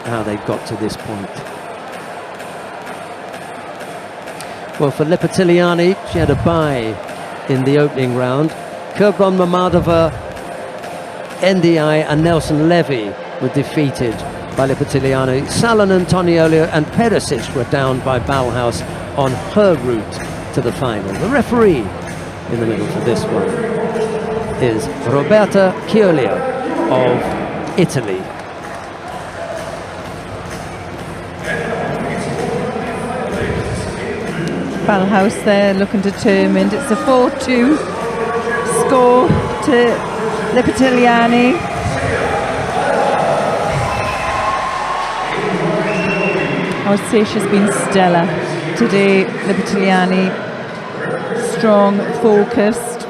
how they got to this point. Well, for Liparteliani, she had a bye in the opening round. Kurban Mamadova, NDI and Nelson Levy were defeated by Liparteliani. Salon Antonioli and Perisic were down by Ballhaus on her route to the final. The referee in the middle for this one is Roberta Chiolio of Italy. Ballhaus there looking determined. It's a 4-2 score to Liparteliani. I would say she's been stellar today, Liparteliani. Strong, focused.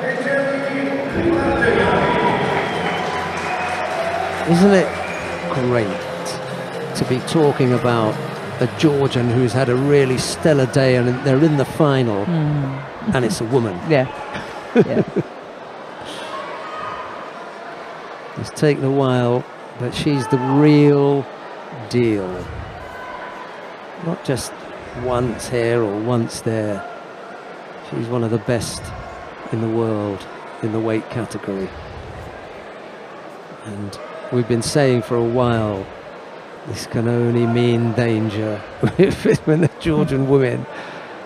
Isn't it great to be talking about a Georgian who's had a really stellar day and they're in the final and it's a woman? Yeah. Yeah. It's taken a while, but she's the real deal. Not just once here or once there. She's one of the best in the world in the weight category. And we've been saying for a while, this can only mean danger when the Georgian women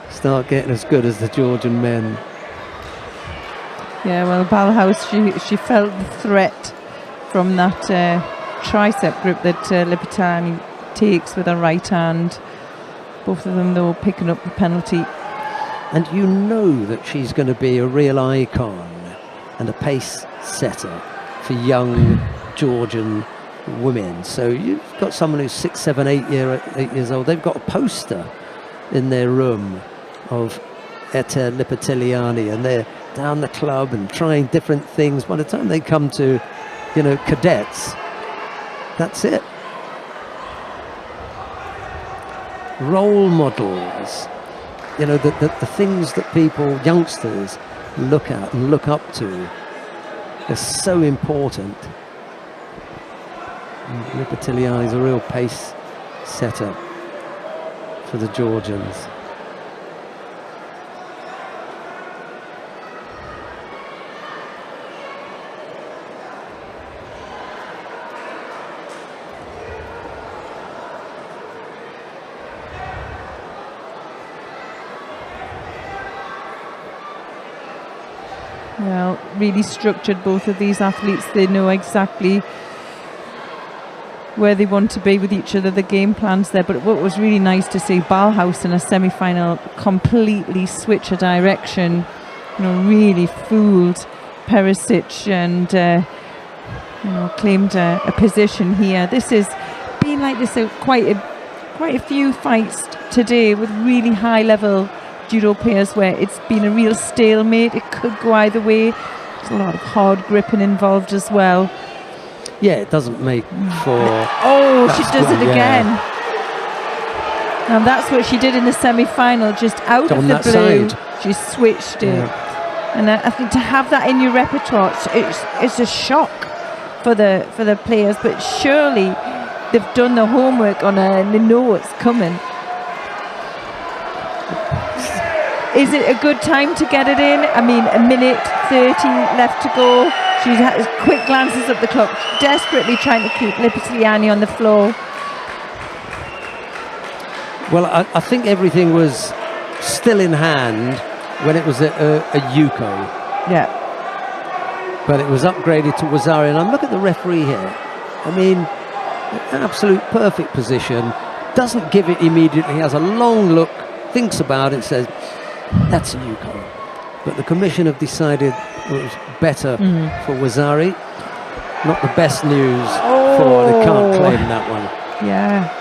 start getting as good as the Georgian men. Yeah, well, Ballhaus, she felt the threat from that tricep grip that Liparteliani takes with her right hand. Both of them, though, picking up the penalty. And you know that she's going to be a real icon and a pace setter for young Georgian women. So you've got someone who's 6, 7, 8 years old. They've got a poster in their room of Eteri Liparteliani, and they're down the club and trying different things. By the time they come to, you know, cadets, that's it. Role models, you know, the things that people, youngsters, look at and look up to, are so important. Liparteliani is a real pace setter for the Georgians. Well, really structured, both of these athletes. They know exactly where they want to be with each other, the game plans there. But what was really nice to see, Ballhaus in a semi-final completely switch a direction, you know, really fooled Perisic and you know, claimed a position here. This has been like this quite a few fights today with really high level judo players where it's been a real stalemate. It could go either way. There's a lot of hard gripping involved as well. Yeah, it doesn't make for... Oh, she does it again. Now that's what she did in the semi-final, just out of the blue. Side. She switched it. Yeah. And I think to have that in your repertoire, it's a shock for the players, but surely they've done the homework on her and they know what's coming. Is it a good time to get it in? I mean, 1:30 left to go. She has quick glances at the clock, desperately trying to keep Liparteliani on the floor. Well, I think everything was still in hand when it was a Yuko. Yeah. But it was upgraded to Wazari. And I'm looking at the referee here. I mean, absolute perfect position. Doesn't give it immediately. Has a long look, thinks about it, says, that's a Yuko. But the commission have decided it was better for Wazari. Not the best news for... They can't claim that one. Yeah.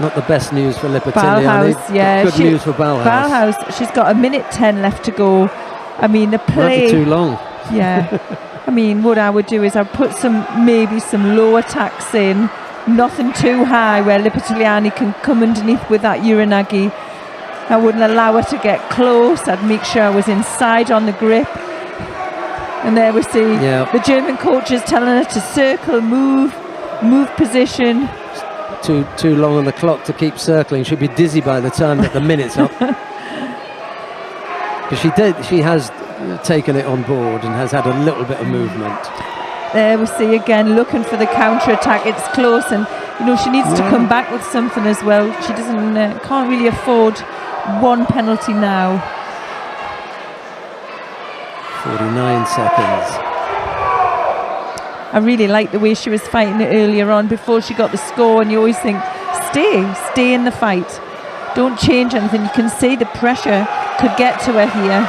Not the best news for Liparteliani. Ballhaus, yeah. Good news for Ballhaus. Ballhaus, she's got 1:10 left to go. I mean, the play... Might be too long. Yeah. I mean, what I would do is I'd put maybe some low attacks in. Nothing too high where Liparteliani can come underneath with that uranagi. I wouldn't allow her to get close. I'd make sure I was inside on the grip. And there we see the German coaches telling her to circle, move position. too long on the clock to keep circling. She'll be dizzy by the time that the minute's up. But she has taken it on board and has had a little bit of movement. There we see again, looking for the counter-attack. It's close, and she needs to come back with something as well. She can't really afford one penalty now. 49 seconds. I really like the way she was fighting it earlier on before she got the score, and you always think, stay in the fight. Don't change anything. You can see the pressure could get to her here.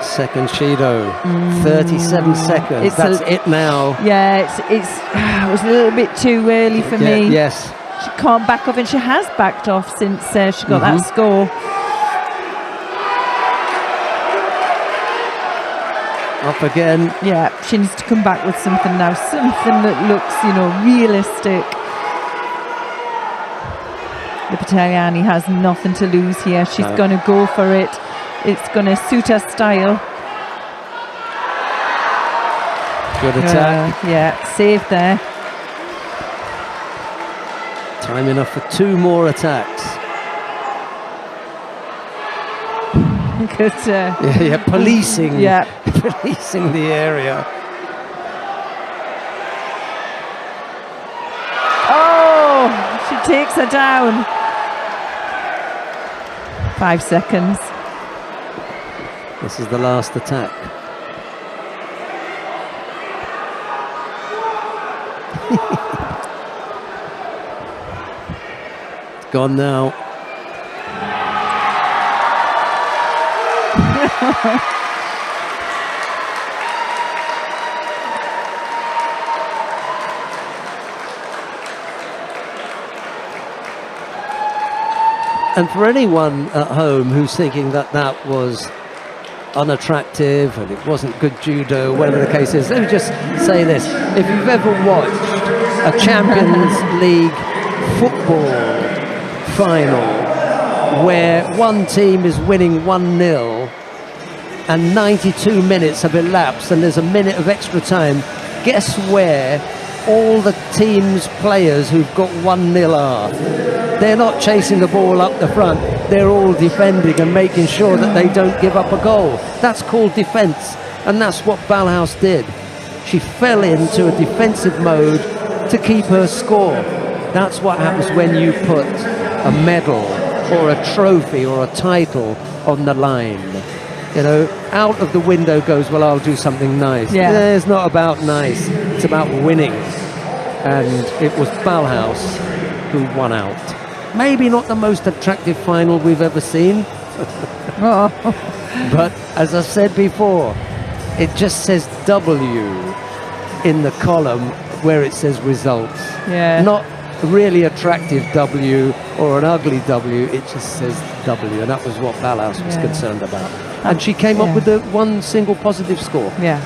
Second Shido, 37 seconds. That's it now. Yeah, it was a little bit too early for me. Yes. She can't back off, and she has backed off since she got that score. Up again. Yeah, she needs to come back with something now, something that looks, realistic. Liparteliani has nothing to lose here. She's going to go for it. It's going to suit her style. Good attack. Yeah, saved there. Time enough for 2 more attacks. Good. Policing. Yeah. Policing the area. Oh, she takes her down. 5 seconds. This is the last attack. It's gone now. And for anyone at home who's thinking that was unattractive and it wasn't good judo, whatever the case is, let me just say this. If you've ever watched a Champions League football final where one team is winning 1-0 and 92 minutes have elapsed and there's a minute of extra time, guess where all the team's players who've got 1-0 are? They're not chasing the ball up the front. They're all defending and making sure that they don't give up a goal. That's called defence, and that's what Ballhaus did. She fell into a defensive mode to keep her score. That's what happens when you put a medal or a trophy or a title on the line. Out of the window goes, well, I'll do something nice. Yeah. It's not about nice. It's about winning. And it was Ballhaus who won out. Maybe not the most attractive final we've ever seen. But as I said before, it just says W in the column where it says results. Yeah. Not really attractive W or an ugly W, it just says W, and that was what Ballhaus was concerned about. And she came up with the one single positive score. Yeah.